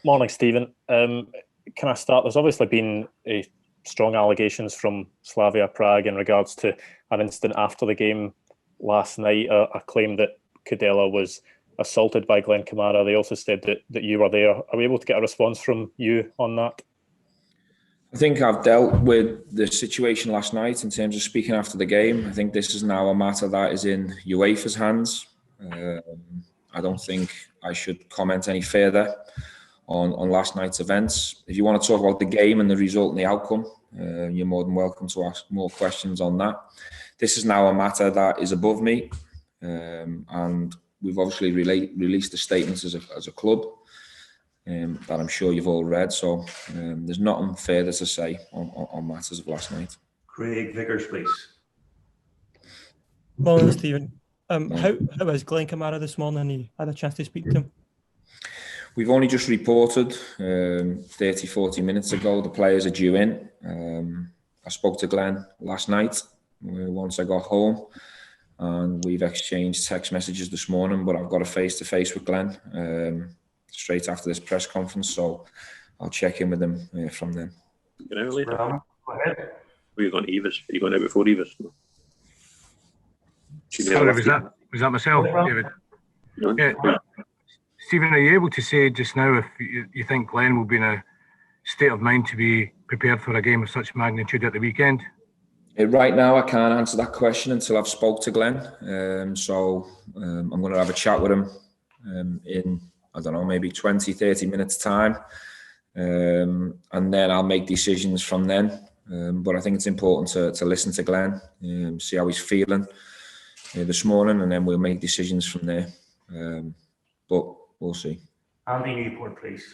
Morning, Stephen. Can I start? There's obviously been strong allegations from Slavia Prague in regards to an incident after the game last night, a claim that Kudela was assaulted by Glenn Kamara. They also said that you were there. Are we able to get a response from you on that? I think I've dealt with the situation last night in terms of speaking after the game. I think this is now a matter that is in UEFA's hands. I don't think I should comment any further on last night's events. If you want to talk about the game and the result and the outcome, you're more than welcome to ask more questions on that. This is now a matter that is above me, and we've obviously released the statements as a club that I'm sure you've all read. So there's nothing further to say on matters of last night. Craig Vickers, please. Morning, Stephen. How is Glenn Kamara this morning? You had a chance to speak to him? We've only just reported 30, 40 minutes ago. The players are due in. I spoke to Glenn last night once I got home, and we've exchanged text messages this morning, but I've got a face-to-face with Glenn straight after this press conference, so I'll check in with him from then. Get out later. Go ahead. Were you going to Evers? Are you going out before Evers? Sorry, was that myself, David? No. Yeah. Stephen, are you able to say just now if you think Glenn will be in a state of mind to be prepared for a game of such magnitude at the weekend? Right now, I can't answer that question until I've spoke to Glenn. I'm going to have a chat with him in, I don't know, maybe 20, 30 minutes time. And then I'll make decisions from then. But I think it's important to listen to Glenn, see how he's feeling this morning, and then we'll make decisions from there. But we'll see. Andy Newport, please.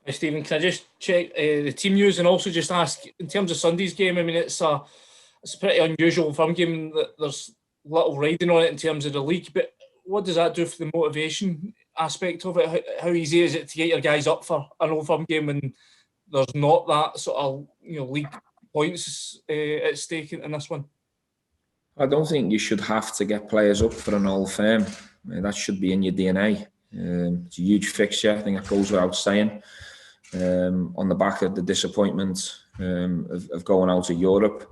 Hey, Stephen, can I just check the team news and also just ask, in terms of Sunday's game, I mean, it's a pretty unusual firm game that there's little riding on it in terms of the league, but what does that do for the motivation aspect of it? How easy is it to get your guys up for an Old Firm game when there's not that sort of league points at stake in this one? I don't think you should have to get players up for an Old Firm. That should be in your DNA. It's a huge fixture. I think that goes without saying. On the back of the disappointment of going out of Europe,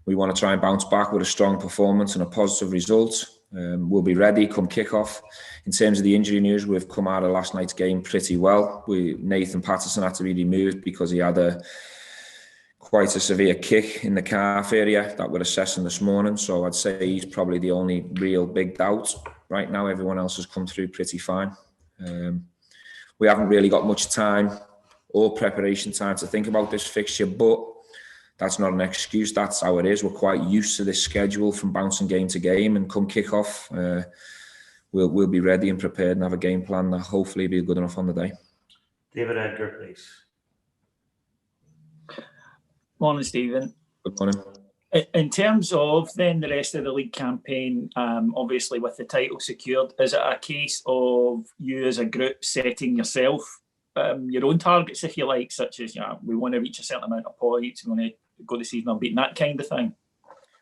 we want to try and bounce back with a strong performance and a positive result. We'll be ready come kick-off. In terms of the injury news, we've come out of last night's game pretty well. Nathan Patterson had to be removed because he had quite a severe kick in the calf area that we're assessing this morning. So I'd say he's probably the only real big doubt. Right now, everyone else has come through pretty fine. We haven't really got much time or preparation time to think about this fixture, but that's not an excuse. That's how it is. We're quite used to this schedule from bouncing game to game, and come kick-off, we'll be ready and prepared and have a game plan that hopefully will be good enough on the day. David Edgar, please. Morning, Stephen. Good morning. In terms of then the rest of the league campaign, obviously with the title secured, is it a case of you as a group setting yourself your own targets, if you like, such as we want to reach a certain amount of points, we want to go the season unbeaten, that kind of thing?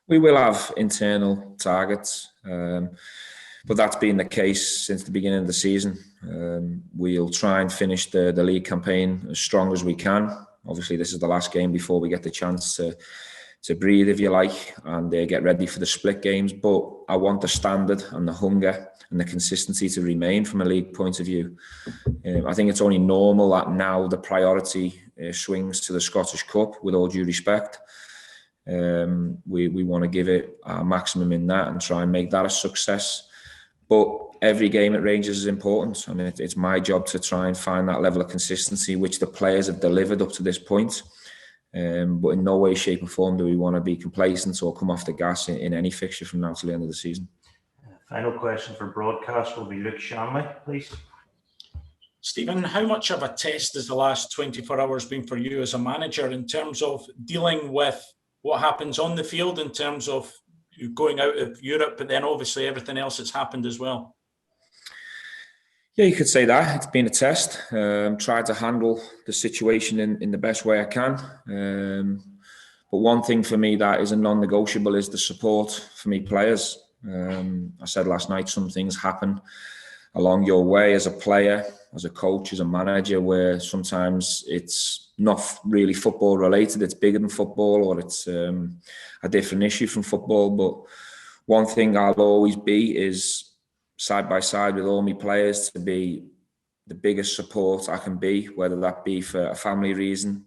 We will have internal targets, but that's been the case since the beginning of the season. We'll try and finish the league campaign as strong as we can. Obviously, this is the last game before we get the chance to breathe, if you like, and get ready for the split games. But I want the standard and the hunger and the consistency to remain from a league point of view. I think it's only normal that now the priority swings to the Scottish Cup, with all due respect. We want to give it our maximum in that and try and make that a success. But every game at Rangers is important. I mean, it's my job to try and find that level of consistency, which the players have delivered up to this point. But in no way, shape or form do we want to be complacent or come off the gas in any fixture from now till the end of the season. Final question for broadcast will be Luke Shanley, please. Stephen, how much of a test has the last 24 hours been for you as a manager in terms of dealing with what happens on the field, in terms of you going out of Europe, but then obviously everything else that's happened as well? Yeah, you could say that. It's been a test. Tried to handle the situation in the best way I can. But one thing for me that is a non-negotiable is the support for me players. I said last night, some things happen along your way as a player as a coach, as a manager, where sometimes it's not really football related, it's bigger than football, or it's a different issue from football. But one thing I'll always be is side by side with all my players, to be the biggest support I can be, whether that be for a family reason,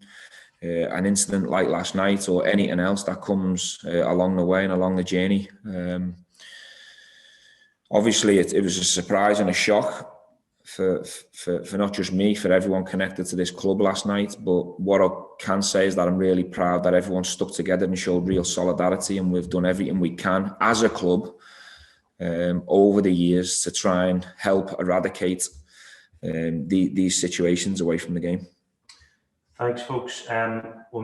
an incident like last night, or anything else that comes along the way and along the journey. Obviously, it was a surprise and a shock for not just me, for everyone connected to this club last night. But what I can say is that I'm really proud that everyone stuck together and showed real solidarity, and we've done everything we can as a club over the years to try and help eradicate these situations away from the game. Thanks, folks. We'll